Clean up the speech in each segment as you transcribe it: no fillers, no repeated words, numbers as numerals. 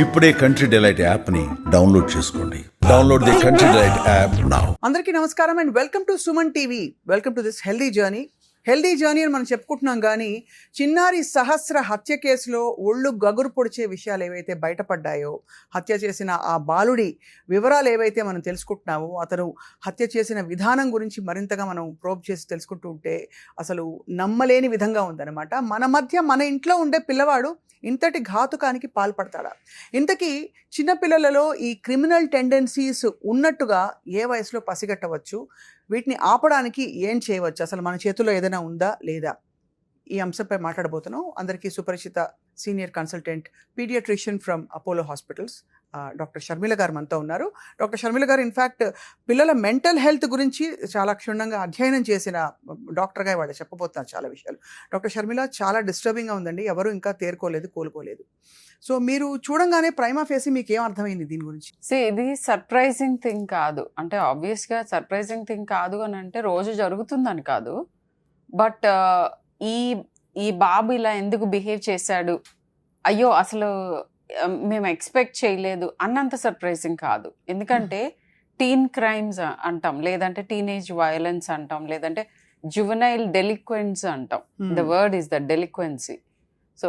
ఇప్పుడే country delight app ని download చేసుకోండి. Download the country delight app now. అందరికీ నమస్కారం and welcome to Suman TV. Welcome to this healthy journey అని మనం చెప్పుకుంటున్నాం. కానీ చిన్నారి సహస్ర హత్య కేసులో ఒళ్ళు గగురు పొడిచే విషయాలు ఏవైతే బయటపడ్డాయో, హత్య చేసిన ఆ బాలుడి వివరాలు ఏవైతే మనం తెలుసుకుంటున్నామో, అతను హత్య చేసిన విధానం గురించి మరింతగా మనం ప్రోబ్ చేసి తెలుసుకుంటూ ఉంటే అసలు నమ్మలేని విధంగా ఉందన్నమాట. మన ఇంట్లో ఉండే పిల్లవాడు ఇంతటి ఘాతుకానికి పాల్పడతాడా? ఇంతకీ చిన్నపిల్లలలో ఈ క్రిమినల్ టెండెన్సీస్ ఉన్నట్టుగా ఏ వయసులో పసిగట్టవచ్చు? వీటిని ఆపడానికి ఏం చేయవచ్చు? అసలు మన చేతుల్లో ఏదైనా ఉందా లేదా? ఈ అంశంపై మాట్లాడబోతున్నాం. అందరికీ సుపరిచిత senior consultant paediatrician from Apollo hospitals doctor Sharmila గారు మనతో ఉన్నారు. డాక్టర్ షర్మిల గారు ఇన్ఫ్యాక్ట్ పిల్లల మెంటల్ హెల్త్ గురించి చాలా క్షుణ్ణంగా అధ్యయనం చేసిన డాక్టర్గా వాళ్ళు చెప్పబోతున్నారు చాలా విషయాలు. డాక్టర్ షర్మిల, చాలా డిస్టర్బింగ్గా ఉందండి. ఎవరు ఇంకా కోలుకోలేదు. సో మీరు చూడంగానే ప్రైమా ఫేసి మీకు ఏం అర్థమైంది దీని గురించి? ఇది సర్ప్రైజింగ్ థింగ్ కాదు. అంటే ఆబ్వియస్గా సర్ప్రైజింగ్ థింగ్ కాదు అని అంటే రోజు జరుగుతుందని కాదు. బట్ ఈ బాబు ఇలా ఎందుకు బిహేవ్ చేశాడు, అయ్యో అసలు మేము ఎక్స్పెక్ట్ చేయలేదు అన్నంత సర్ప్రైజింగ్ కాదు. ఎందుకంటే టీన్ క్రైమ్స్ అంటాం, లేదంటే టీనేజ్ వయలెన్స్ అంటాం, లేదంటే జువెనైల్ డెలిక్వెన్స్ అంటాం. The word is the delinquency. So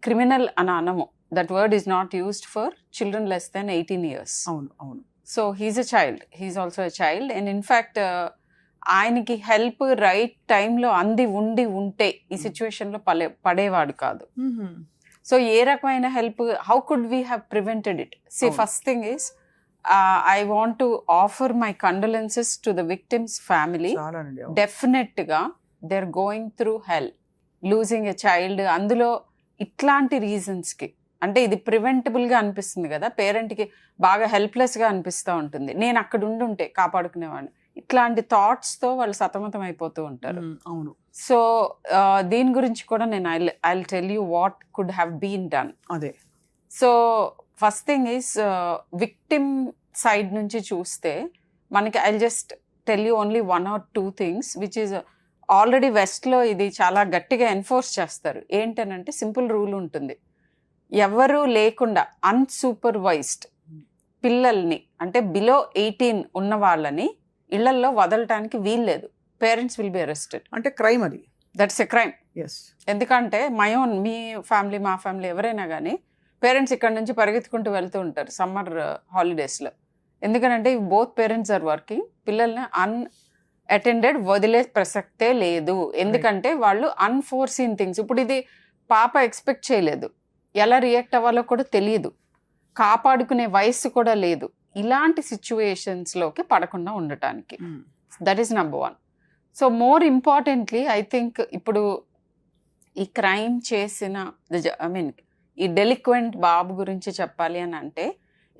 criminal అని అనము. That word is not used for children less than 18 years. అవును. So he's a child, he's also a child. And in fact ఆయనకి help right టైంలో ఉంటే ఈ సిచ్యువేషన్లో పడేవాడు కాదు. సో ఏ రకమైన help, how could we have prevented it? First thing is I want to offer my condolences to the victim's family. డెఫినెట్గా they are going through hell, losing a child. అందులో ఇట్లాంటి రీజన్స్కి అంటే ఇది ప్రివెంటబుల్గా అనిపిస్తుంది కదా, పేరెంట్కి బాగా హెల్ప్లెస్గా అనిపిస్తూ ఉంటుంది. నేను అక్కడ ఉండుంటే కాపాడుకునేవాడిని, ఇట్లాంటి థాట్స్తో వాళ్ళు సతమతం అయిపోతూ ఉంటారు. అవును. సో దీని గురించి కూడా నేను I tell you what could have been done. అదే. So first thing is victim side నుంచి చూస్తే మనకి I just tell you only 1 or 2 things which is already వెస్ట్లో ఇది చాలా గట్టిగా ఎన్ఫోర్స్ చేస్తారు. ఏంటనంటే సింపుల్ రూల్ ఉంటుంది, ఎవరు లేకుండా అన్సూపర్వైజ్డ్ పిల్లల్ని అంటే బిలో 18 ఉన్న వాళ్ళని ఇళ్లల్లో వదలటానికి వీల్లేదు. Parents will be arrested. అంటే క్రైమ్ అది. That's a crime. ఎందుకంటే మీ ఫ్యామిలీ, మా ఫ్యామిలీ ఎవరైనా కానీ పేరెంట్స్ ఇక్కడ నుంచి పరిగెత్తుకుంటూ వెళ్తూ ఉంటారు సమ్మర్ హాలిడేస్లో. ఎందుకంటే బోత్ పేరెంట్స్ ఆర్ వర్కింగ్. పిల్లల్ని అటెండెడ్ వదిలే ప్రసక్తే లేదు. ఎందుకంటే వాళ్ళు అన్ఫోర్సీన్ థింగ్స్, ఇప్పుడు ఇది పాప ఎక్స్పెక్ట్ చేయలేదు, ఎలా రియాక్ట్ అవ్వాలో కూడా తెలియదు, కాపాడుకునే వయస్సు కూడా లేదు. ఇలాంటి సిచ్యువేషన్స్లోకి పడకుండా ఉండటానికి that is number 1. So more importantly I think ఇప్పుడు ఈ క్రైమ్ చేసిన ఈ డెలిక్వెంట్ బాబు గురించి చెప్పాలి అని అంటే,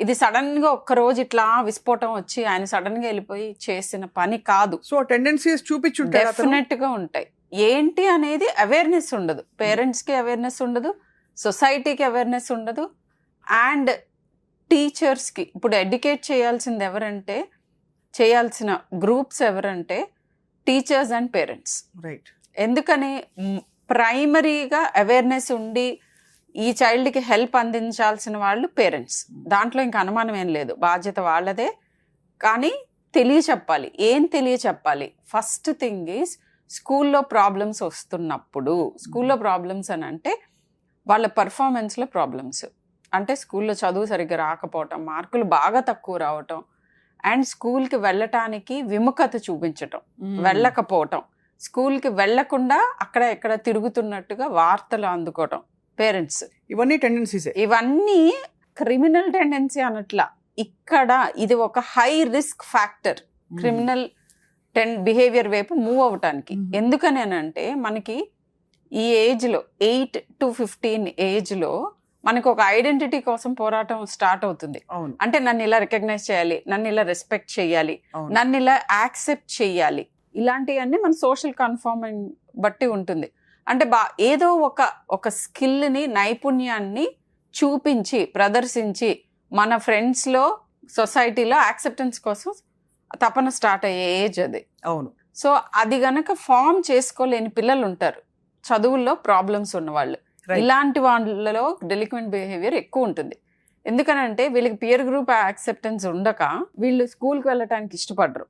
ఇది సడన్గా ఒక్కరోజు ఇట్లా విస్ఫోటం వచ్చి ఆయన సడన్గా వెళ్ళిపోయి చేసిన పని కాదు. సో టెండెన్సీస్ చూపించుంటాయి, డెఫినెట్గా ఉంటాయి. ఏంటి అనేది అవేర్నెస్ ఉండదు, పేరెంట్స్కి అవేర్నెస్ ఉండదు, సొసైటీకి అవేర్నెస్ ఉండదు, అండ్ టీచర్స్కి. ఇప్పుడు ఎడ్యుకేట్ చేయాల్సింది ఎవరంటే, చేయాల్సిన గ్రూప్స్ ఎవరంటే టీచర్స్ అండ్ పేరెంట్స్. రైట్. ఎందుకని ప్రైమరీగా అవేర్నెస్ ఉండి ఈ చైల్డ్కి హెల్ప్ అందించాల్సిన వాళ్ళు పేరెంట్స్. దాంట్లో ఇంకా అనుమానం ఏం లేదు, బాధ్యత వాళ్ళదే. కానీ తెలియచెప్పాలి. ఏం తెలియచెప్పాలి? ఫస్ట్ థింగ్ ఈజ్ స్కూల్లో ప్రాబ్లమ్స్ వస్తున్నప్పుడు, స్కూల్లో ప్రాబ్లమ్స్ అని అంటే వాళ్ళ పర్ఫార్మెన్స్లో ప్రాబ్లమ్స్, అంటే స్కూల్లో చదువు సరిగ్గా రాకపోవటం, మార్కులు బాగా తక్కువ రావటం, అండ్ స్కూల్కి వెళ్ళటానికి విముఖత చూపించటం, వెళ్ళకపోవటం, స్కూల్కి వెళ్లకుండా అక్కడ ఎక్కడ తిరుగుతున్నట్టుగా వార్తలు అందుకోవటం పేరెంట్స్. ఇవన్నీ టెండెన్సీసే. ఇవన్నీ క్రిమినల్ టెండెన్సీ అనట్లా. ఇక్కడ ఇది ఒక high risk factor criminal behaviour వైపు మూవ్ అవటానికి. ఎందుకని అంటే మనకి ఈ ఏజ్లో 8 to 15 ఏజ్లో మనకు ఒక ఐడెంటిటీ కోసం పోరాటం స్టార్ట్ అవుతుంది. అంటే నన్ను ఇలా రికగ్నైజ్ చేయాలి, నన్ను ఇలా రెస్పెక్ట్ చేయాలి, నన్ను ఇలా యాక్సెప్ట్ చేయాలి, ఇలాంటివన్నీ మన సోషల్ కన్ఫర్మింగ్ బట్టి ఉంటుంది. అంటే ఏదో ఒక స్కిల్ని, నైపుణ్యాన్ని చూపించి ప్రదర్శించి మన ఫ్రెండ్స్లో, సొసైటీలో యాక్సెప్టెన్స్ కోసం తపన స్టార్ట్ అయ్యే ఏజ్ అది. అవును. సో అది గనక ఫామ్ చేసుకోలేని పిల్లలు ఉంటారు, చదువుల్లో ప్రాబ్లమ్స్ ఉన్నవాళ్ళు. ఇలాంటి వాళ్ళలో డెలిక్వెంట్ బిహేవియర్ ఎక్కువ ఉంటుంది. ఎందుకనంటే వీళ్ళకి పియర్ గ్రూప్ యాక్సెప్టెన్స్ ఉండక వీళ్ళు స్కూల్కి వెళ్ళటానికి ఇష్టపడరు.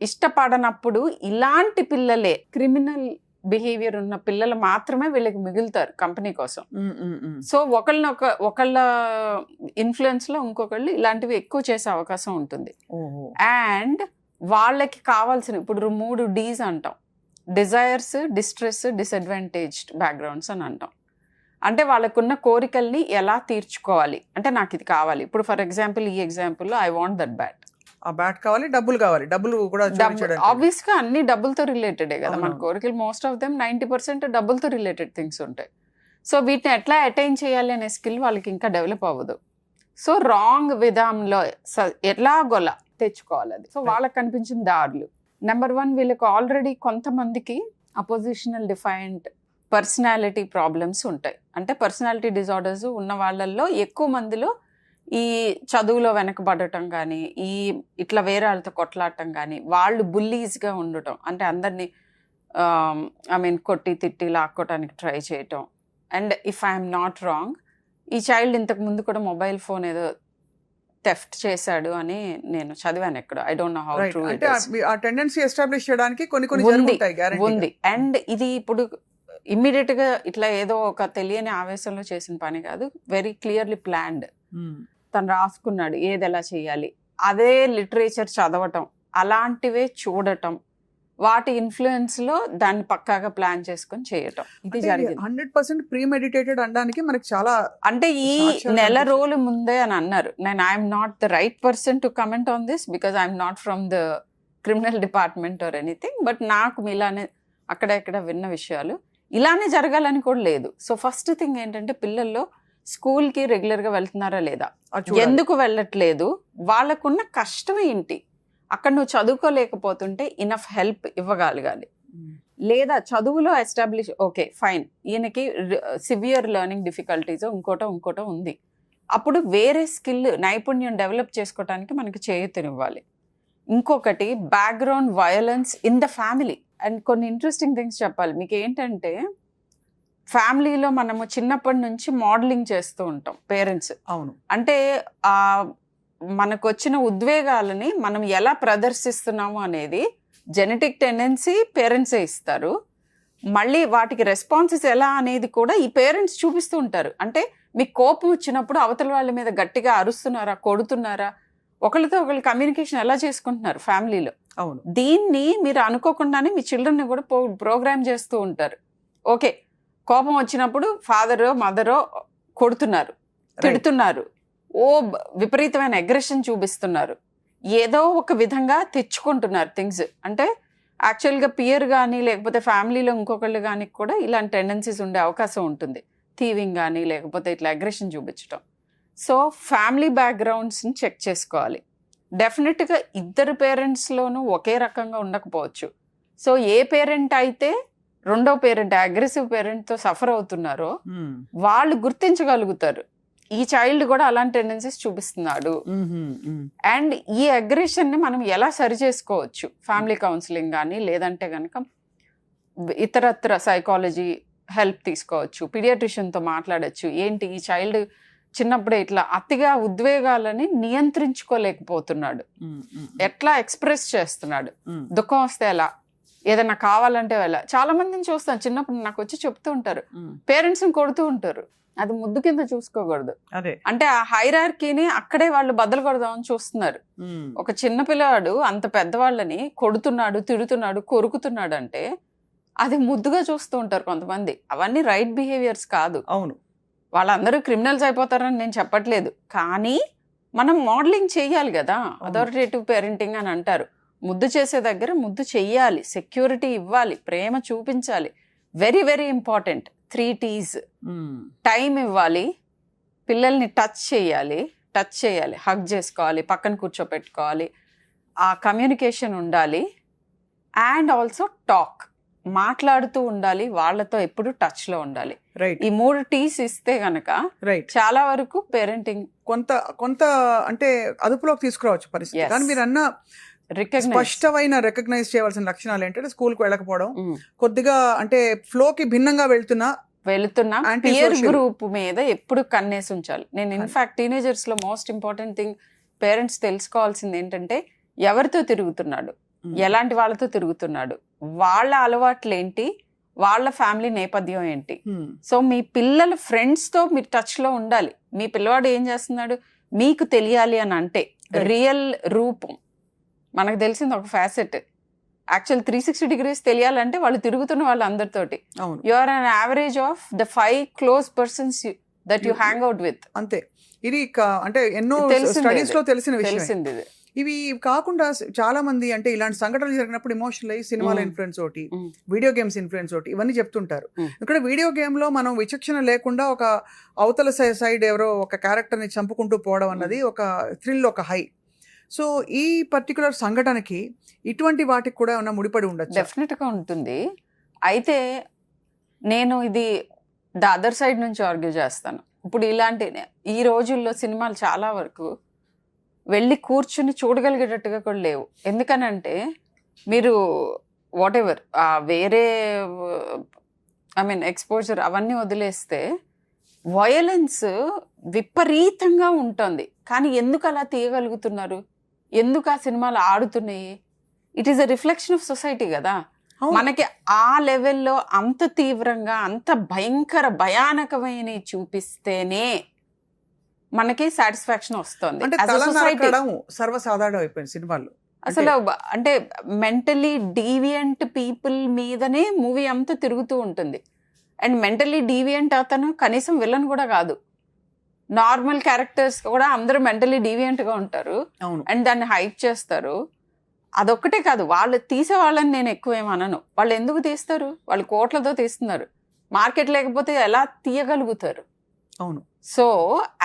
ఇష్టపడనప్పుడు ఇలాంటి పిల్లలే, క్రిమినల్ బిహేవియర్ ఉన్న పిల్లలు మాత్రమే వీళ్ళకి మిగులుతారు కంపెనీ కోసం. సో ఒకళ్ళ ఇన్ఫ్లుయెన్స్ లో ఇంకొకళ్ళు ఇలాంటివి ఎక్కువ చేసే అవకాశం ఉంటుంది. అండ్ వాళ్ళకి కావాల్సిన ఇప్పుడు 3 Ds అంటాం, డిజైర్స్, డిస్ట్రెస్, డిసడ్వాంటేజ్డ్ బ్యాక్గ్రౌండ్స్ అని అంటాం. అంటే వాళ్ళకున్న కోరికల్ని ఎలా తీర్చుకోవాలి, అంటే నాకు ఇది కావాలి. ఇప్పుడు ఫర్ ఎగ్జాంపుల్ ఈ ఎగ్జాంపుల్లో ఐ వాంట్ దట్ బ్యాట్. ఆ బ్యాట్ కావాలి, డబ్బులు కూడా ఆబ్వియస్ గా అన్ని డబ్బులతో రిలేటెడే కదా మన కోరికలు. మోస్ట్ ఆఫ్ దెమ్ 90% డబ్బులతో రిలేటెడ్ థింగ్స్ ఉంటాయి. సో వీటిని ఎట్లా అటైన్ చేయాలి అనే స్కిల్ వాళ్ళకి ఇంకా డెవలప్ అవ్వదు. సో రాంగ్ విధానంలో ఎలాగోలా తెచ్చుకోవాలి అది. సో వాళ్ళకి కనిపించిన దారులు, నెంబర్ 1 వీళ్ళకి ఆల్రెడీ కొంతమందికి అపోజిషనల్ డిఫైన్డ్ పర్సనాలిటీ ప్రాబ్లమ్స్ ఉంటాయి. అంటే పర్సనాలిటీ డిజార్డర్స్ ఉన్న వాళ్ళల్లో ఎక్కువ మందిలో ఈ చదువులో వెనకబడటం కానీ, ఈ ఇట్లా వేరే వాళ్ళతో కొట్లాడటం కానీ, వాళ్ళు బుల్లీస్గా ఉండటం, అంటే అందరినీ కొట్టి తిట్టి లాక్కోవటానికి ట్రై చేయటం. And if I'm not wrong, ఈ చైల్డ్ ఇంతకు ముందు కూడా మొబైల్ ఫోన్ ఏదో థెఫ్ట్ చేశాడు అని నేను చదివాను ఎక్కడ. I don't know how true it is. ఆ టెండెన్సీ ఎస్టాబ్లిష్ చేయడానికి కొన్ని ఉంది. అండ్ ఇది ఇప్పుడు ఇమ్మీడియట్ గా ఇట్లా ఏదో ఒక తెలియని ఆవేశంలో చేసిన పని కాదు, వెరీ క్లియర్లీ ప్లాన్డ్. తను రాసుకున్నాడు ఏది ఎలా చేయాలి, అదే లిటరేచర్ చదవటం, అలాంటివే చూడటం, వాటి ఇన్ఫ్లుయెన్స్ లో దాన్ని పక్కాగా ప్లాన్ చేసుకొని చేయటం, ఇది జరిగింది. 100% ప్రీమెడిటేటెడ్ అనడానికి మనకి చాలా, అంటే ఈ నెల రోజుల ముందే అని అన్నారు. నేను I'm not the right person to comment on this because I'm not from the criminal department or anything, but నాకు ఇలానే అక్కడెక్కడ విన్న విషయాలు ఇలానే జరగాలని కూడా లేదు. సో ఫస్ట్ థింగ్ ఏంటంటే పిల్లల్లో స్కూల్కి రెగ్యులర్గా వెళ్తున్నారా లేదా, ఎందుకు వెళ్ళట్లేదు, వాళ్ళకున్న కష్టం ఏంటి, అక్కడ నువ్వు చదువుకోలేకపోతుంటే ఇనఫ్ హెల్ప్ ఇవ్వగలగాలి. లేదా చదువులో ఎస్టాబ్లిష్ ఓకే ఫైన్, ఈయనకి సివియర్ లెర్నింగ్ డిఫికల్టీస్ ఇంకోటో ఉంది, అప్పుడు వేరే స్కిల్ నైపుణ్యం డెవలప్ చేసుకోవటానికి మనకి చేయూతనివ్వాలి. ఇంకొకటి background violence in the family. And కొన్ని ఇంట్రెస్టింగ్ థింగ్స్ చెప్పాలి మీకు ఏంటంటే, ఫ్యామిలీలో మనము చిన్నప్పటి నుంచి మోడలింగ్ చేస్తూ ఉంటాం పేరెంట్స్. అవును, అంటే మనకు వచ్చిన ఉద్వేగాలని మనం ఎలా ప్రదర్శిస్తున్నాము అనేది జెనెటిక్ టెండెన్సీ పేరెంట్సే ఇస్తారు. మళ్ళీ వాటికి రెస్పాన్సెస్ ఎలా అనేది కూడా ఈ పేరెంట్స్ చూపిస్తూ ఉంటారు. అంటే మీకు కోపం వచ్చినప్పుడు అవతల వాళ్ళ మీద గట్టిగా అరుస్తున్నారా, కొడుతున్నారా, ఒకరితో ఒకరు కమ్యూనికేషన్ ఎలా చేసుకుంటున్నారు ఫ్యామిలీలో. అవును, దీన్ని మీరు అనుకోకుండానే మీ చిల్డ్రన్ని కూడా ప్రోగ్రామ్ చేస్తూ ఉంటారు. ఓకే, కోపం వచ్చినప్పుడు ఫాదరో మదరో కొడుతున్నారు, తిడుతున్నారు, విపరీతమైన అగ్రెషన్ చూపిస్తున్నారు, ఏదో ఒక విధంగా తెచ్చుకుంటున్నారు థింగ్స్. అంటే యాక్చువల్గా పియర్ కానీ లేకపోతే ఫ్యామిలీలో ఇంకొకళ్ళు కానీ కూడా ఇలాంటి టెండెన్సీస్ ఉండే అవకాశం ఉంటుంది, థీవింగ్ కానీ లేకపోతే ఇట్లా అగ్రెషన్ చూపించడం. సో ఫ్యామిలీ బ్యాక్గ్రౌండ్స్ని చెక్ చేసుకోవాలి. డెఫినెట్గా ఇద్దరు పేరెంట్స్లోనూ ఒకే రకంగా ఉండకపోవచ్చు. సో ఏ పేరెంట్ అయితే రెండో పేరెంట్ అగ్రెసివ్ పేరెంట్తో సఫర్ అవుతున్నారో వాళ్ళు గుర్తించగలుగుతారు ఈ చైల్డ్ కూడా అలాంటి టెండెన్సీస్ చూపిస్తున్నాడు. అండ్ ఈ అగ్రెషన్ని మనం ఎలా సరి చేసుకోవచ్చు, ఫ్యామిలీ కౌన్సిలింగ్ కానీ లేదంటే కనుక ఇతరత్ర సైకాలజీ హెల్ప్ తీసుకోవచ్చు, పీడియాట్రిషియన్తో మాట్లాడచ్చు. ఏంటి ఈ చైల్డ్ చిన్నప్పుడే ఇట్లా అతిగా ఉద్వేగాలని నియంత్రించుకోలేకపోతున్నాడు, ఎట్లా ఎక్స్ప్రెస్ చేస్తున్నాడు, దుఃఖం వస్తే ఎలా, ఏదైనా కావాలంటే ఎలా. చాలా మందిని చూస్తాను చిన్నప్పుడు నాకు వచ్చి చెప్తూ ఉంటారు, పేరెంట్స్ని కొడుతూ ఉంటారు, అది ముద్దు కింద చూసుకోకూడదు. అంటే ఆ హైరార్కీని అక్కడే వాళ్ళు బద్దలు కొడదామని చూస్తున్నారు. ఒక చిన్న పిల్లవాడు అంత పెద్దవాళ్ళని కొడుతున్నాడు, తిడుతున్నాడు, కొరుకుతున్నాడు అంటే అది ముద్దుగా చూస్తూ ఉంటారు కొంతమంది. అవన్నీ రైట్ బిహేవియర్స్ కాదు. అవును, వాళ్ళందరూ క్రిమినల్స్ అయిపోతారని నేను చెప్పట్లేదు, కానీ మనం మోడలింగ్ చెయ్యాలి కదా. అథారిటేటివ్ పేరెంటింగ్ అని అంటారు. ముద్దు చేసే దగ్గర ముద్దు చెయ్యాలి, సెక్యూరిటీ ఇవ్వాలి, ప్రేమ చూపించాలి. Very very important. 3 T's. Time ఇవ్వాలి, పిల్లల్ని టచ్ చేయాలి, హగ్ చేసుకోవాలి, పక్కన కూర్చోపెట్టుకోవాలి, ఆ కమ్యూనికేషన్ ఉండాలి. అండ్ ఆల్సో టాక్, మాట్లాడుతూ ఉండాలి, వాళ్ళతో ఎప్పుడు టచ్ లో ఉండాలి. ఈ 3 T's ఇస్తే గనక చాలా వరకు పేరెంటింగ్ కొంత అంటే అదుపులోకి తీసుకురావచ్చు పరిస్థితి. కానీ మీరు అన్న స్పష్టమైన రికగ్నైజ్ చేయవలసిన లక్షణాలు ఏంటంటే స్కూల్కి వెళ్ళకపోవడం, కొద్దిగా అంటే ఫ్లోకి భిన్నంగా వెళ్తున్నా వెళుతున్న Anti-social. పియర్ గ్రూప్ మీద ఎప్పుడు కన్నేసి ఉంచాలి. నేను ఇన్ఫాక్ట్ టీనేజర్స్ లో మోస్ట్ ఇంపార్టెంట్ థింగ్ పేరెంట్స్ తెలుసుకోవాల్సింది ఏంటంటే ఎవరితో తిరుగుతున్నాడు, ఎలాంటి వాళ్ళతో తిరుగుతున్నాడు, వాళ్ళ అలవాట్లు ఏంటి, వాళ్ళ ఫ్యామిలీ నేపథ్యం ఏంటి. సో మీ పిల్లల ఫ్రెండ్స్తో మీరు టచ్లో ఉండాలి. మీ పిల్లవాడు ఏం చేస్తున్నాడు మీకు తెలియాలి అని అంటే రియల్ రూపం మనకు తెలిసింది ఒక ఫ్యాసెట్. యాక్చువల్ 360 degrees తెలియాలంటే వాళ్ళు తిరుగుతున్న వాళ్ళు అందరితోటి. You are an average of the 5 close persons that you hang out with. అంతే. ఇది అంటే ఎన్నో స్టడీస్ లో తెలిసిన విషయం. ఇవి కాకుండా చాలా మంది అంటే ఇలాంటి సంఘటనలు జరిగినప్పుడు ఎమోషనల్ అయ్యి సినిమాల ఇన్ఫ్లుయెన్స్ ఒకటి, వీడియో గేమ్స్ ఇన్ఫ్లుయెన్స్ ఒకటి, ఇవన్నీ చెప్తుంటారు. ఇక్కడ వీడియో గేమ్ లో మనం విచక్షణ లేకుండా ఒక అవతల సైడ్ ఎవరో ఒక క్యారెక్టర్ ని చంపుకుంటూ పోవడం అన్నది ఒక థ్రిల్, ఒక హై. సో ఈ పర్టికులర్ సంఘటనకి ఇటువంటి వాటికి కూడా ఏమన్నా ముడిపడి ఉండొచ్చు? డెఫినెట్ గా ఉంటుంది. అయితే నేను ఇది ద అదర్ సైడ్ నుంచి ఆర్గ్యూ చేస్తాను. ఇప్పుడు ఇలాంటి ఈ రోజుల్లో సినిమాలు చాలా వరకు వెళ్ళి కూర్చుని చూడగలిగేటట్టుగా కూడా లేవు. ఎందుకనంటే మీరు వాట్ ఎవర్ వేరే ఎక్స్పోజర్ అవన్నీ వదిలేస్తే వయలెన్స్ విపరీతంగా ఉంటుంది. కానీ ఎందుకు అలా తీయగలుగుతున్నారు, ఎందుకు ఆ సినిమాలు ఆడుతున్నాయి? It is a reflection of society కదా. మనకి ఆ లెవెల్లో అంత తీవ్రంగా అంత భయానకమైన చూపిస్తేనే మనకి సాటిస్ఫాక్షన్ వస్తుంది. సర్వసాధారణం అయిపోయింది సినిమాలు. అసలు అంటే మెంటలీ డీవియంట్ పీపుల్ మీదనే మూవీ అంతా తిరుగుతూ ఉంటుంది. అండ్ మెంటలీ డీవియంట్ అతను కనీసం విలన్ కూడా కాదు, నార్మల్ క్యారెక్టర్స్ కూడా అందరూ మెంటలీ డీవియంట్ గా ఉంటారు అండ్ దాన్ని హైప్ చేస్తారు. అదొక్కటే కాదు, వాళ్ళు తీసే వాళ్ళని నేను ఎక్కువేమనను. వాళ్ళు ఎందుకు తీస్తారు? వాళ్ళు కోట్లతో తీస్తున్నారు. మార్కెట్ లేకపోతే ఎలా తీయగలుగుతారు? అవును. సో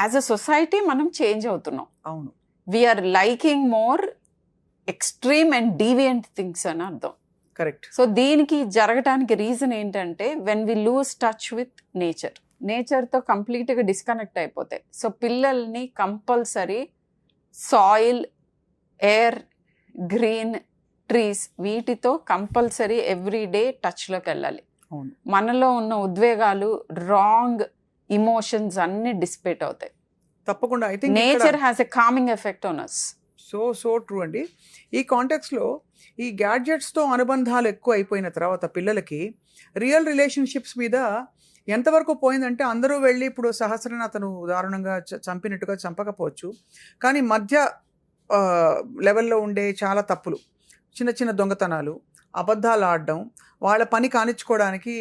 యాజ్ అ సొసైటీ మనం చేంజ్ అవుతున్నాం. అవును. We are liking more extreme and deviant things అని అర్థం. కరెక్ట్. సో దీనికి జరగటానికి రీజన్ ఏంటంటే when we lose touch with నేచర్తో కంప్లీట్గా డిస్కనెక్ట్ అయిపోతాయి. సో పిల్లల్ని compulsory soil, air, green, trees వీటితో కంపల్సరీ ఎవ్రీడే టచ్లోకి వెళ్ళాలి. మనలో ఉన్న ఉద్వేగాలు, రాంగ్ ఇమోషన్స్ అన్ని డిస్పేట్ అవుతాయి. తప్పకుండా. I think nature has a coming effect on us. So true అండి. ఈ కాంటెక్స్లో ఈ గ్యాడ్జెట్స్తో అనుబంధాలు ఎక్కువ అయిపోయిన తర్వాత పిల్లలకి రియల్ రిలేషన్షిప్స్ మీద ఎంతవరకు పోయిందంటే అందరూ వెళ్ళి ఇప్పుడు సహస్రని అతను దారుణంగా చంపినట్టుగా చంపకపోవచ్చు, కానీ మధ్య లెవెల్లో ఉండే చాలా తప్పులు, చిన్న చిన్న దొంగతనాలు, అబద్ధాలు ఆడడం, వాళ్ళ పని కానిచ్చుకోవడానికి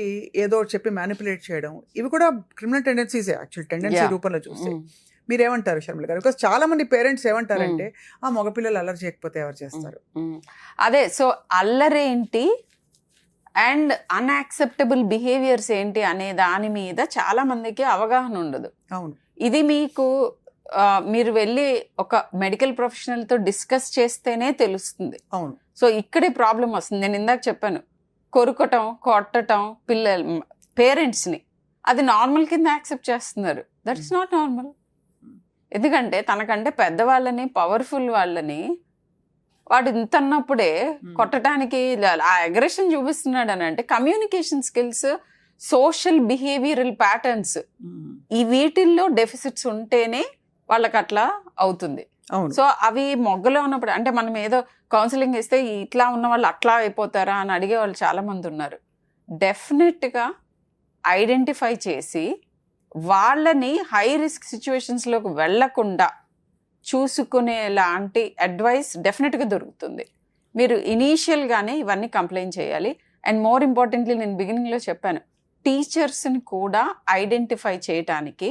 ఏదో చెప్పి మ్యానిపులేట్ చేయడం, ఇవి కూడా క్రిమినల్ టెండెన్సీసే యాక్చువల్ టెండెన్సీ రూపంలో చూస్తే. మీరేమంటారు షర్మిల గారు? బికాస్ చాలా మంది పేరెంట్స్ ఏమంటారంటే ఆ మగపిల్లలు అల్లరి చేయకపోతే ఎవరు చేస్తారు? అదే. సో అల్లరేంటి అండ్ అన్యాక్సెప్టబుల్ బిహేవియర్స్ ఏంటి అనే దాని మీద చాలా మందికి అవగాహన ఉండదు. అవును. ఇది మీకు మీరు వెళ్ళి ఒక మెడికల్ ప్రొఫెషనల్తో డిస్కస్ చేస్తేనే తెలుస్తుంది. అవును. సో ఇక్కడే ప్రాబ్లం వస్తుంది. నేను ఇందాక చెప్పాను, కొరుకటం, కొట్టటం పేరెంట్స్ని అది నార్మల్ కింద యాక్సెప్ట్ చేస్తున్నారు. That is not normal. ఎందుకంటే తనకంటే పెద్దవాళ్ళని, పవర్ఫుల్ వాళ్ళని వాడు ఇంత అన్నప్పుడే కొట్టడానికి ఆ అగ్రెషన్ చూపిస్తున్నాడు అని అంటే communication skills, social behavioural patterns ఈ వీటిల్లో డెఫిసిట్స్ ఉంటేనే వాళ్ళకి అట్లా అవుతుంది. సో అవి మొగ్గలో ఉన్నప్పుడు అంటే మనం ఏదో కౌన్సిలింగ్ ఇస్తే ఇట్లా ఉన్న వాళ్ళు అట్లా అయిపోతారా అని అడిగే వాళ్ళు చాలా మంది ఉన్నారు. డెఫినెట్గా ఐడెంటిఫై చేసి వాళ్ళని హై రిస్క్ సిచ్యువేషన్స్లోకి వెళ్లకుండా చూసుకునే లాంటి అడ్వైస్ డెఫినెట్గా దొరుకుతుంది. మీరు ఇనీషియల్గానే ఇవన్నీ కంప్లైంట్ చేయాలి. అండ్ మోర్ ఇంపార్టెంట్లీ నేను బిగినింగ్లో చెప్పాను, టీచర్స్ని కూడా ఐడెంటిఫై చేయటానికి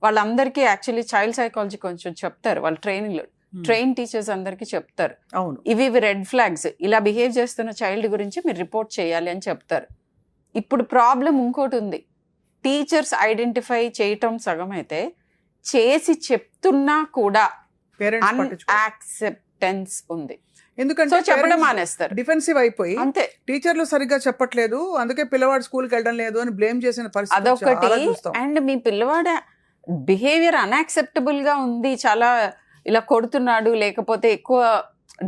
వాళ్ళందరికీ యాక్చువల్లీ చైల్డ్ సైకాలజీ కొంచెం చెప్తారు వాళ్ళు ట్రైనింగ్లో. ట్రైన్ టీచర్స్ అందరికీ చెప్తారు, ఇవి రెడ్ ఫ్లాగ్స్, ఇలా బిహేవ్ చేస్తున్న చైల్డ్ గురించి మీరు రిపోర్ట్ చేయాలి అని చెప్తారు. ఇప్పుడు ప్రాబ్లం ఇంకోటి ఉంది, టీచర్స్ ఐడెంటిఫై చేయటం సగం అయితే చేసి చెప్తున్నా కూడా అన్యాక్సెప్టెన్స్ ఉంది. ఎందుకంటే చెప్పడం మానేస్తారు, డిఫెన్సివ్ అయిపోయి అంతే, టీచర్లు సరిగ్గా చెప్పట్లేదు అందుకే పిల్లవాడు స్కూల్కి వెళ్ళడం లేదు అని బ్లేమ్ చేసిన పరిస్థితి అదొకటి. అండ్ మీ పిల్లవాడు బిహేవియర్ అన్యాక్సెప్టబుల్ గా ఉంది, చాలా ఇలా కొడుతున్నాడు, లేకపోతే ఎక్కువ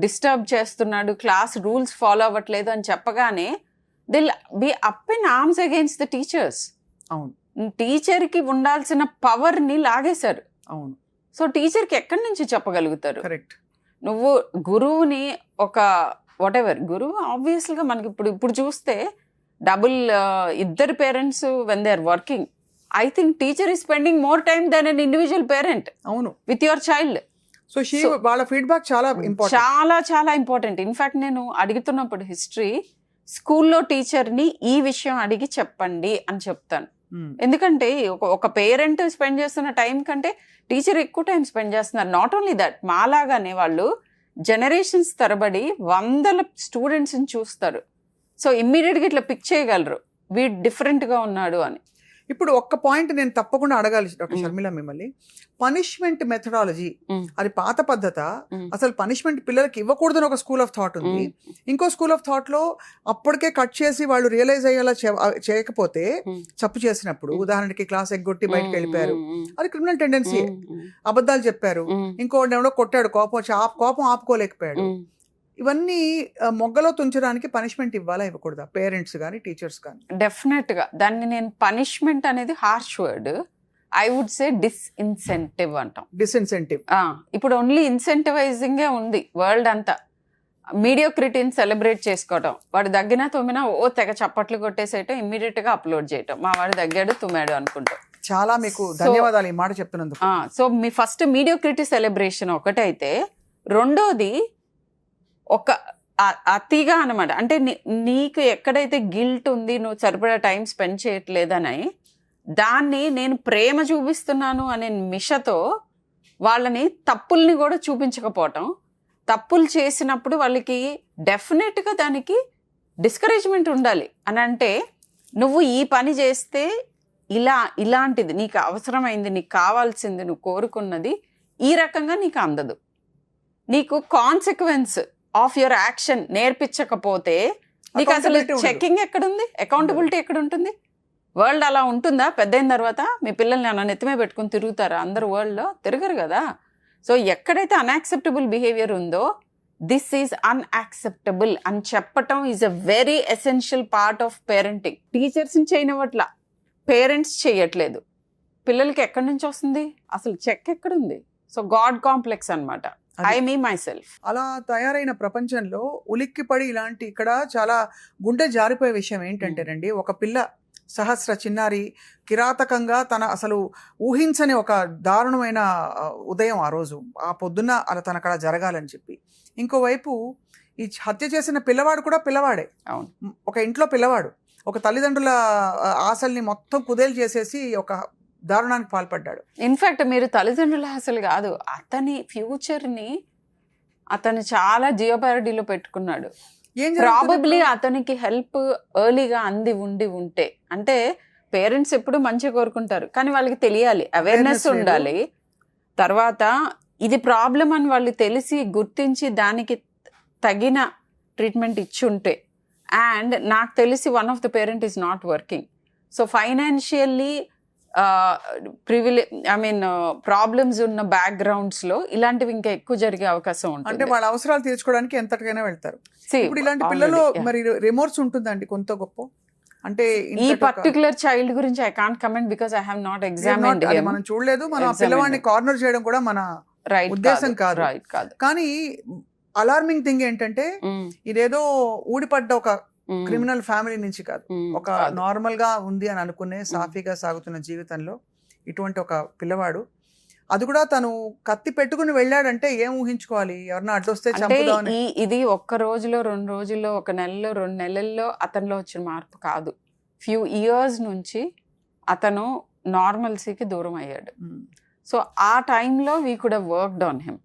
డిస్టర్బ్ చేస్తున్నాడు, క్లాస్ రూల్స్ ఫాలో అవ్వట్లేదు అని చెప్పగానే they'll be up in arms against the teachers. అవును. టీచర్కి ఉండాల్సిన పవర్ని లాగేశారు. అవును, సో టీచర్కి ఎక్కడి నుంచి చెప్పగలుగుతారు? కరెక్ట్. నువ్వు గురువుని ఒక వాటెవర్ గురువు ఆబ్వియస్గా మనకి ఇప్పుడు చూస్తే ఇద్దరు parents when they are working, I think teacher is spending more time than an individual parent అవును, విత్ యువర్ చైల్డ్. సో వాళ్ళ ఫీడ్బ్యాక్ చాలా ఇంపార్టెంట్, చాలా చాలా ఇంపార్టెంట్. ఇన్ఫాక్ట్ నేను అడుగుతున్నప్పుడు హిస్టరీ స్కూల్లో టీచర్ని ఈ విషయం అడిగి చెప్పండి అని చెప్తాను. ఎందుకంటే ఒక పేరెంట్ స్పెండ్ చేస్తున్న టైం కంటే టీచర్ ఎక్కువ టైం స్పెండ్ చేస్తున్నారు. నాట్ ఓన్లీ దట్, మాలాగానే వాళ్ళు జనరేషన్స్ తరబడి వందల స్టూడెంట్స్ని చూస్తారు. సో ఇమ్మీడియట్గా ఇట్లా పిక్ చేయగలరు వీడు డిఫరెంట్గా ఉన్నాడు అని. ఇప్పుడు ఒక్క పాయింట్ నేను తప్పకుండా అడగాలి డాక్టర్ షర్మిల మిమ్మల్ని. పనిష్మెంట్ మెథడాలజీ అది పాత పద్ధత, అసలు పనిష్మెంట్ పిల్లలకి ఇవ్వకూడదని ఒక స్కూల్ ఆఫ్ థాట్ ఉంది. ఇంకో స్కూల్ ఆఫ్ థాట్ లో అప్పటికే కట్ చేసి వాళ్ళు రియలైజ్ అయ్యేలా చేయకపోతే తప్పు చేసినప్పుడు, ఉదాహరణకి క్లాస్ ఎగ్గొట్టి బయటకు వెళ్ళిపోయారు, అది క్రిమినల్ టెండెన్సీ. అబద్ధాలు చెప్పారు, ఇంకోటి ఎవడో కొట్టాడు, కోపం ఆపుకోలేకపోయాడు. ఇవన్నీ మొగ్గలో తుంచడానికి పనిష్మెంట్ ఇవ్వాలా ఇవ్వకూడదా పేరెంట్స్ కానీ టీచర్స్ కానీ? డెఫినెట్గా దాన్ని నేను పనిష్మెంట్ అనేది harsh word, I would say disincentive అంటాం. డిస్ఇన్సెంటివ్. ఇప్పుడు ఓన్లీ ఇన్సెంటివైజింగే ఉంది వరల్డ్ అంతా. మీడియోక్రిటీని సెలబ్రేట్ చేసుకోవటం, వాడు దగ్గినా తుమ్మినా తెగ చప్పట్లు కొట్టేసేయటం, ఇమ్మీడియట్గా అప్లోడ్ చేయటం, మా వాడు దగ్గాడు తుమ్మాడు అనుకుంటాం. చాలా మీకు ధన్యవాదాలు ఈ మాట చెప్తున్నందుకు. సో మీ ఫస్ట్ మీడియోక్రిటీ సెలబ్రేషన్ ఒకటైతే, రెండోది ఒక అతిగా అనమాట. అంటే నీకు ఎక్కడైతే గిల్ట్ ఉంది, నువ్వు సరిపడా టైం స్పెండ్ చేయట్లేదని, దాన్ని నేను ప్రేమ చూపిస్తున్నాను అనే మిషతో వాళ్ళని తప్పుల్ని కూడా చూపించకపోవటం. తప్పులు చేసినప్పుడు వాళ్ళకి డెఫినెట్గా దానికి డిస్కరేజ్మెంట్ ఉండాలి. అని అంటే నువ్వు ఈ పని చేస్తే ఇలాంటిది నీకు అవసరమైంది, నీకు కావాల్సింది, నువ్వు కోరుకున్నది ఈ రకంగా నీకు అందదు. నీకు కాన్సిక్వెన్స్ ఆఫ్ యువర్ యాక్షన్ నేర్పించకపోతే నీకు అసలు చెకింగ్ ఎక్కడుంది, అకౌంటబిలిటీ ఎక్కడ ఉంటుంది? వరల్డ్ అలా ఉంటుందా? పెద్దయిన తర్వాత మీ పిల్లల్ని అలా నెత్తిమే పెట్టుకుని తిరుగుతారా? అందరు వరల్డ్లో తిరగరు కదా. సో ఎక్కడైతే అన్యాక్సెప్టబుల్ బిహేవియర్ ఉందో, దిస్ ఈజ్ అన్యాక్సెప్టబుల్ అని చెప్పటం is a very essential part of parenting. టీచర్స్ని చేయనివట్ల, పేరెంట్స్ చేయట్లేదు, పిల్లలకి ఎక్కడి నుంచి వస్తుంది అసలు చెక్ ఎక్కడుంది? సో గాడ్ కాంప్లెక్స్ అనమాట. I me myself. అలా తయారైన ప్రపంచంలో ఉలిక్కిపడి ఇలాంటి ఇక్కడ చాలా గుండె జారిపోయే విషయం ఏంటంటేనండి, ఒక పిల్ల సహస్ర చిన్నారి కిరాతకంగా తన అసలు ఊహించని ఒక దారుణమైన ఉదయం ఆ రోజు, ఆ పొద్దున్న అలా తనకు అలా జరగాలని చెప్పి. ఇంకోవైపు ఈ హత్య చేసిన పిల్లవాడు కూడా పిల్లవాడే, ఒక ఇంట్లో పిల్లవాడు, ఒక తల్లిదండ్రుల ఆశల్ని మొత్తం కుదేలు చేసేసి ఒక దారుణానికి పాల్పడ్డాడు. ఇన్ఫాక్ట్ మీరు తల్లిదండ్రుల అసలు కాదు, అతని ఫ్యూచర్ని అతను చాలా జియోపారిటీలో పెట్టుకున్నాడు. ప్రాబబ్లీ అతనికి హెల్ప్ ఎర్లీగా ఉంటే, అంటే పేరెంట్స్ ఎప్పుడు మంచిగా కోరుకుంటారు, కానీ వాళ్ళకి తెలియాలి, అవేర్నెస్ ఉండాలి. తర్వాత ఇది ప్రాబ్లం అని వాళ్ళు తెలిసి గుర్తించి దానికి తగిన ట్రీట్మెంట్ ఇచ్చి ఉంటే. అండ్ నాకు తెలిసి one of the parent is not working, so financially problems ఉన్న బ్యాక్గ్రౌండ్స్ లో ఇలాంటివి ఇంకా ఎక్కువ జరిగే అవకాశం ఉంటుంది. అంటే వాళ్ళ అవసరాలు తీర్చుకోవడానికి ఎంతటికైనా వెళ్తారు. ఇప్పుడు ఇలాంటి పిల్లలు మరి రిమోర్స్ ఉంటుందండి కొంత గొప్ప. అంటే ఈ పర్టికులర్ చైల్డ్ గురించి I can't comment because I have not examined him. మనం చూడలేదు, మన పిల్లవాడిని కార్నర్ చేయడం కూడా మన ఉద్దేశం కాదు. కానీ అలార్మింగ్ థింగ్ ఏంటంటే ఇదేదో ఊడిపడ్డ ఒక క్రిమినల్ ఫ్యామిలీ నుంచి కాదు, ఒక నార్మల్ గా ఉంది అని అనుకునే సాఫీగా సాగుతున్న జీవితంలో ఇటువంటి ఒక పిల్లవాడు, అది కూడా తను కత్తి పెట్టుకుని వెళ్ళాడంటే ఏం ఊహించుకోవాలి? ఎవరన్నా అడ్డొస్తే చంపుదామని. ఇది ఒక్క రోజులో, 2 రోజుల్లో, 1 నెలలో, 2 నెలల్లో అతనిలో వచ్చిన మార్పు కాదు. ఫ్యూ ఇయర్స్ నుంచి అతను నార్మల్సీకి దూరం అయ్యాడు. సో ఆ టైంలో we could have worked on him.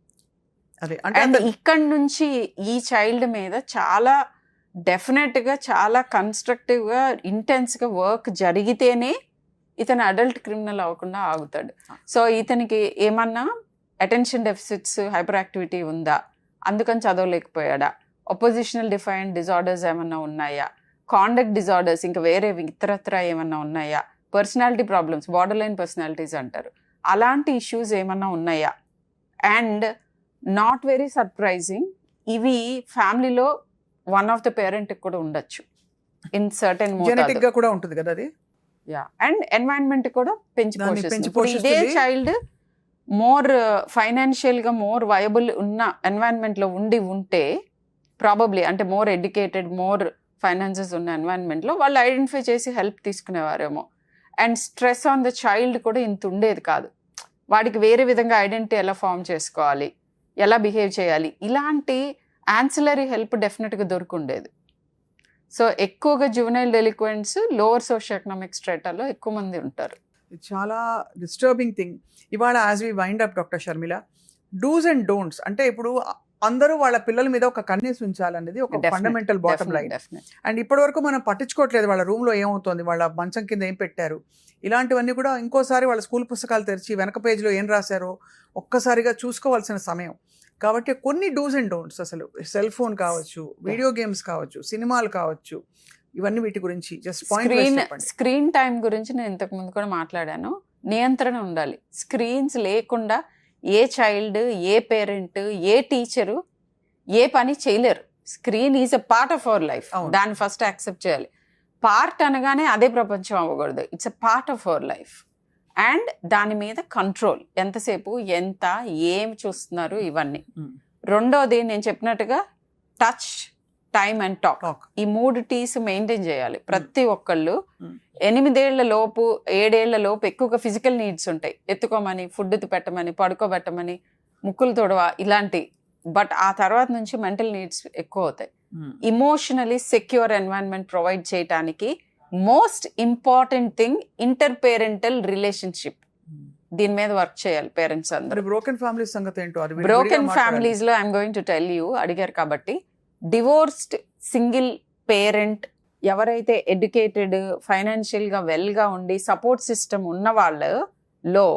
And ఇక్కడి నుంచి ఈ చైల్డ్ మీద చాలా డెఫినెట్గా చాలా కన్స్ట్రక్టివ్గా ఇంటెన్స్గా వర్క్ జరిగితేనే ఇతను అడల్ట్ క్రిమినల్ అవ్వకుండా ఆగుతాడు. సో ఇతనికి ఏమన్నా అటెన్షన్ డెఫిసిట్స్, హైపర్ యాక్టివిటీ ఉందా, అందుకని చదవలేకపోయాడా, ఒపోజిషనల్ డిఫైన్డ్ డిజార్డర్స్ ఏమన్నా ఉన్నాయా, కాండక్ట్ డిజార్డర్స్ ఇంకా వేరే ఇతరత్ర ఏమన్నా ఉన్నాయా, personality problems, border line personalities అంటారు, అలాంటి ఇష్యూస్ ఏమన్నా ఉన్నాయా. అండ్ నాట్ వెరీ సర్ప్రైజింగ్, ఇవి ఫ్యామిలీలో వన్ ఆఫ్ ద పేరెంట్ కూడా ఉండొచ్చు, ఇన్ సర్టెన్ జెనెటిక్ గా కూడా ఉంటుంది కదా అది. అండ్ ఎన్వైరన్మెంట్ కూడా పెంచి దాన్ని పెంచి పోషిస్తుంది. ఇదే పోషిస్తుంది. చైల్డ్ మోర్ ఫైనాన్షియల్ గా మోర్ వయబుల్ ఉన్న ఎన్వైరన్మెంట్ లో ఉంటే ప్రాబబ్లీ అంటే మోర్ ఎడ్యుకేటెడ్ మోర్ ఫైనాన్సెస్ ఉన్న ఎన్వైరన్మెంట్ లో వాళ్ళు ఐడెంటిఫై చేసి హెల్ప్ తీసుకునేవారేమో. And stress on the child కూడా ఇంత ఉండేది కాదు. వాడికి వేరే విధంగా ఐడెంటిటీ ఎలా ఫామ్ చేసుకోవాలి, ఎలా బిహేవ్ చేయాలి, ఇలాంటి యాన్సిలరీ హెల్ప్ డెఫినెట్గా దొరుకుండేది. సో ఎక్కువగా juvenile delinquents lower socio economic స్ట్రేటాలో ఎక్కువ మంది ఉంటారు. ఇది చాలా డిస్టర్బింగ్ థింగ్. ఇవాళ as we wind up doctor Sharmila, dos and don'ts అంటే ఇప్పుడు అందరూ వాళ్ళ పిల్లల మీద ఒక కన్నేసి ఉంచాలనేది ఒక ఫండమెంటల్ బాటమ్ లైన్. అండ్ ఇప్పటి వరకు మనం పట్టించుకోవట్లేదు వాళ్ళ రూమ్లో ఏమవుతుంది, వాళ్ళ మంచం కింద ఏం పెట్టారు, ఇలాంటివన్నీ కూడా ఇంకోసారి వాళ్ళ స్కూల్ పుస్తకాలు తెరిచి వెనక పేజీలో ఏం రాశారో ఒక్కసారిగా చూసుకోవాల్సిన సమయం. కాబట్టి కొన్ని డూస్ అండ్ డోంట్స్, అసలు సెల్ ఫోన్ కావచ్చు, వీడియో గేమ్స్ కావచ్చు, సినిమాలు కావచ్చు, ఇవన్నీ వీటి గురించి జస్ట్ స్క్రీన్ టైం గురించి నేను ఇంతకు ముందు కూడా మాట్లాడాను. నియంత్రణ ఉండాలి. స్క్రీన్స్ లేకుండా ఏ చైల్డ్, ఏ పేరెంట్, ఏ టీచరు ఏ పని చేయలేరు. Screen is a part of our life. దాన్ని ఫస్ట్ యాక్సెప్ట్ చేయాలి. పార్ట్ అనగానే అదే ప్రపంచం అవ్వకూడదు. It's a part of our life. And దాని మీద కంట్రోల్, ఎంతసేపు ఎంత ఏం చూస్తున్నారు ఇవన్నీ. రెండోది నేను చెప్పినట్టుగా టచ్, టైమ్ అండ్ టాక్, ఈ 3 T's మెయింటైన్ చేయాలి ప్రతి ఒక్కళ్ళు. 8 ఏళ్ల లోపు 7 ఏళ్ల లోపు ఎక్కువగా ఫిజికల్ నీడ్స్ ఉంటాయి. ఎత్తుకోమని, ఫుడ్ పెట్టమని, పడుకోబెట్టమని, ముక్కులు తొడవ ఇలాంటి. బట్ ఆ తర్వాత నుంచి మెంటల్ నీడ్స్ ఎక్కువ అవుతాయి. ఇమోషనలీ సెక్యూర్ ఎన్వైరన్మెంట్ ప్రొవైడ్ చేయడానికి most important thing inter parental relationship. దీని మీద వర్క్ చేయాలి పేరెంట్స్ అందరూ. బ్రోకెన్ ఫ్యామిలీస్ సంగతి ఏంటో, బ్రోకెన్ ఫ్యామిలీస్ లో I'm going to tell you, అడిగారు కాబట్టి, డివోర్స్డ్ సింగిల్ పేరెంట్ ఎవరైతే ఎడ్యుకేటెడ్, ఫైనాన్షియల్ గా వెల్ గా ఉండి సపోర్ట్ సిస్టమ్ ఉన్న వాళ్ళలో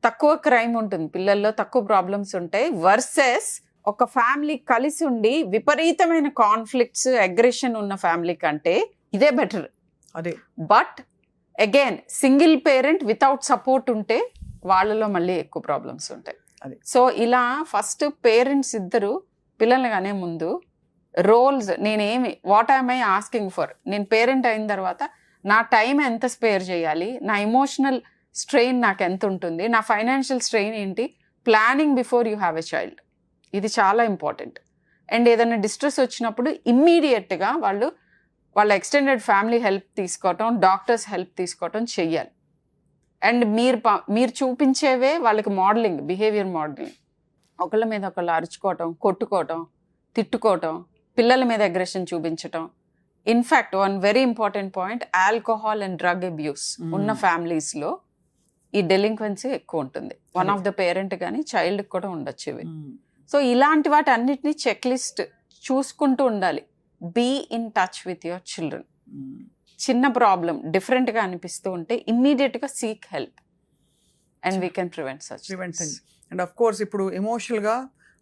తక్కువ క్రైమ్ ఉంటుంది, పిల్లల్లో తక్కువ ప్రాబ్లమ్స్ ఉంటాయి. వర్సెస్ ఒక ఫ్యామిలీ కలిసి ఉండి విపరీతమైన కాన్ఫ్లిక్ట్స్, అగ్రెషన్ ఉన్న ఫ్యామిలీ కంటే ఇదే బెటర్. అదే. But again single parent without support ఉంటే వాళ్ళలో మళ్ళీ ఎక్కువ ప్రాబ్లమ్స్ ఉంటాయి. సో ఇలా ఫస్ట్ పేరెంట్స్ ఇద్దరు పిల్లలు అనే ముందు రోల్స్, నేనేమి, what I'm I asking for, నేను పేరెంట్ అయిన తర్వాత నా టైం ఎంత స్పేర్ చేయాలి, నా ఇమోషనల్ స్ట్రెయిన్ నాకు ఎంత ఉంటుంది, నా ఫైనాన్షియల్ స్ట్రెయిన్ ఏంటి, planning before you have a child. ఇది చాలా ఇంపార్టెంట్. అండ్ ఏదైనా డిస్ట్రెస్ వచ్చినప్పుడు ఇమ్మీడియట్గా వాళ్ళ ఎక్స్టెండెడ్ ఫ్యామిలీ హెల్ప్ తీసుకోవటం, డాక్టర్స్ హెల్ప్ తీసుకోవటం చెయ్యాలి. అండ్ మీరు చూపించేవే వాళ్ళకి మోడలింగ్, బిహేవియర్ మోడలింగ్. ఒకళ్ళ మీద ఒకళ్ళు అరుచుకోవటం, కొట్టుకోవటం, తిట్టుకోవటం, పిల్లల మీద అగ్రెషన్ చూపించటం. In fact one very important point, alcohol and drug abuse ఉన్న ఫ్యామిలీస్లో ఈ డెలింక్వెన్సీ ఎక్కువ ఉంటుంది. వన్ ఆఫ్ ద పేరెంట్ కానీ చైల్డ్కి కూడా ఉండొచ్చు ఇవి. సో ఇలాంటి వాటి అన్నిటినీ చెక్ లిస్ట్ చూసుకుంటూ ఉండాలి. Be in touch with your children. చిన్న ప్రాబ్లం డిఫరెంట్గా అనిపిస్తూ ఉంటే ఇమ్మీడియట్గా seek help and we can prevent such. And of course ఇప్పుడు ఎమోషనల్గా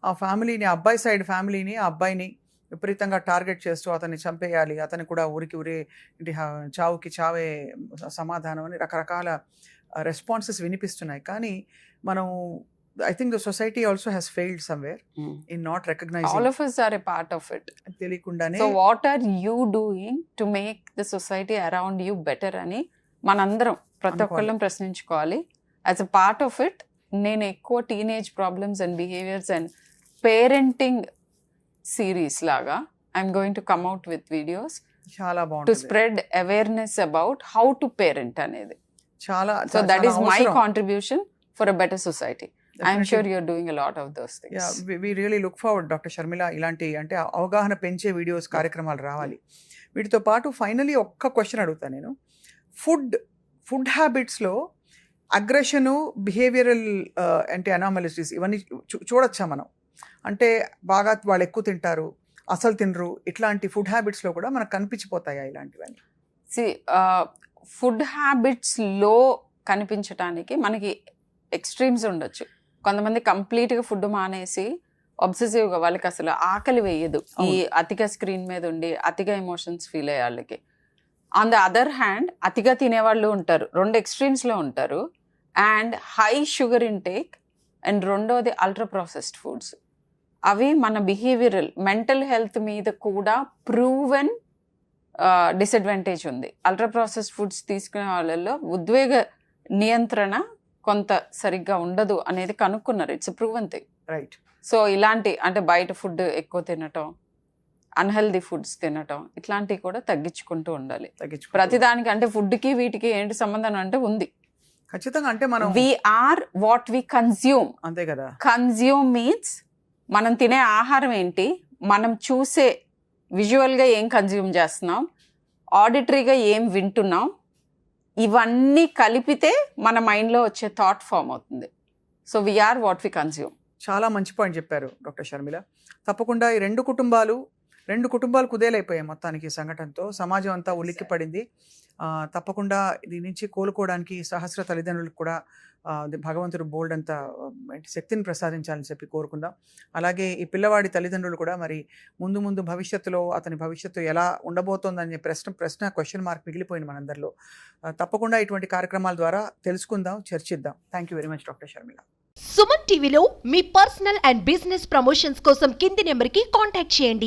ఆ ఫ్యామిలీని, అబ్బాయి సైడ్ ఫ్యామిలీని, ఆ అబ్బాయిని విపరీతంగా టార్గెట్ చేస్తూ అతన్ని చంపేయాలి, అతన్ని కూడా ఊరికి ఊరే చావుకి చావే సమాధానం అని రకరకాల రెస్పాన్సెస్ వినిపిస్తున్నాయి. కానీ మనం I think the society also has failed somewhere in not recognizing. All of us are a part of it. తెలియకుండానే. So what are you doing to make the society around you better అని మనందరం ప్రతి ఒక్కళ్ళం ప్రశ్నించుకోవాలి. As a part of it, నేను ఎక్కువ teenage problems and behaviours and parenting series లాగా I'm going to come out with videos చాలా బాగుంటుంది to spread awareness about how to parent అనేది. చాలా. So that is my contribution for a better society. I'm sure you're doing a lot of those things. Yeah, we really look forward, Dr. Sharmila, ఇలాంటి అంటే అవగాహన పెంచే videos, కార్యక్రమాలు రావాలి. వీటితో పాటు ఫైనలీ ఒక్క క్వశ్చన్ అడుగుతాను నేను. ఫుడ్ హ్యాబిట్స్లో అగ్రెషను, బిహేవియరల్ అంటే అనామలిటీస్ ఇవన్నీ చూడొచ్చా మనం? అంటే బాగా వాళ్ళు ఎక్కువ తింటారు, అసలు తినరు, ఇట్లాంటి ఫుడ్ హ్యాబిట్స్లో కూడా మనకు కనిపించిపోతాయా ఇలాంటివన్నీ? ఫుడ్ హ్యాబిట్స్లో కనిపించడానికి మనకి ఎక్స్ట్రీమ్స్ ఉండొచ్చు. కొంతమంది కంప్లీట్గా ఫుడ్ మానేసి అబ్సెసివ్గా వాళ్ళకి అసలు ఆకలి వేయదు, ఈ అతిగా స్క్రీన్ మీద ఉండి అతిగా ఎమోషన్స్ ఫీల్ అయ్యే వాళ్ళకి. ఆన్ ద అదర్ హ్యాండ్ అతిగా తినేవాళ్ళు ఉంటారు, 2 ఎక్స్ట్రీమ్స్లో ఉంటారు. And high sugar intake and రెండోది అల్ట్రా ప్రాసెస్డ్ ఫుడ్స్. అవి మన బిహేవియరల్, మెంటల్ హెల్త్ మీద కూడా ప్రూవెన్ డిసడ్వాంటేజ్ ఉంది. అల్ట్రా ప్రాసెస్ ఫుడ్స్ తీసుకునే వాళ్ళల్లో ఉద్వేగ నియంత్రణ కొంత సరిగ్గా ఉండదు అనేది కనుక్కున్నారు. It's proven thing. Right. So ఇలాంటి అంటే బయట ఫుడ్ ఎక్కువ తినటం, అన్హెల్దీ ఫుడ్స్ తినటం, ఇట్లాంటివి కూడా తగ్గించుకుంటూ ఉండాలి. ప్రతిదానికి అంటే ఫుడ్కి వీటికి ఏంటి సంబంధం అంటే ఉంది ఖచ్చితంగా. అంటే మనం వీఆర్ వాట్ వి కన్జ్యూమ్. అంతే కదా. కన్జ్యూమ్ మీన్స్ మనం తినే ఆహారం ఏంటి, మనం చూసే విజువల్గా ఏం కన్జ్యూమ్ చేస్తున్నాం, ఆడిటరీగా ఏం వింటున్నాం, ఇవన్నీ కలిపితే మన మైండ్లో వచ్చే థాట్ ఫామ్ అవుతుంది. So we are what we consume. చాలా మంచి పాయింట్ చెప్పారు డాక్టర్ షర్మిల. తప్పకుండా ఈ రెండు కుటుంబాలు కుదేలైపోయాయి మొత్తానికి ఈ సంఘటనతో. సమాజం అంతా ఉలిక్కి పడింది. తప్పకుండా దీని నుంచి కోలుకోవడానికి సహస్ర తల్లిదండ్రులకు కూడా భగవంతుడు బోల్డ్ అంత శక్తిని ప్రసాదించాలని చెప్పి కోరుకుందాం. అలాగే ఈ పిల్లవాడి తల్లిదండ్రులు కూడా మరి ముందు భవిష్యత్తులో అతని భవిష్యత్తు ఎలా ఉండబోతోందనే ప్రశ్న క్వశ్చన్ మార్క్ మిగిలిపోయింది మనందరిలో. తప్పకుండా ఇటువంటి కార్యక్రమాల ద్వారా తెలుసుకుందాం, చర్చిద్దాం. Thank you very much doctor Sharmila. Suman టీవీలో మీ పర్సనల్ అండ్ బిజినెస్ ప్రమోషన్స్ కోసం కింది నెంబర్కి కాంటాక్ట్ చేయండి.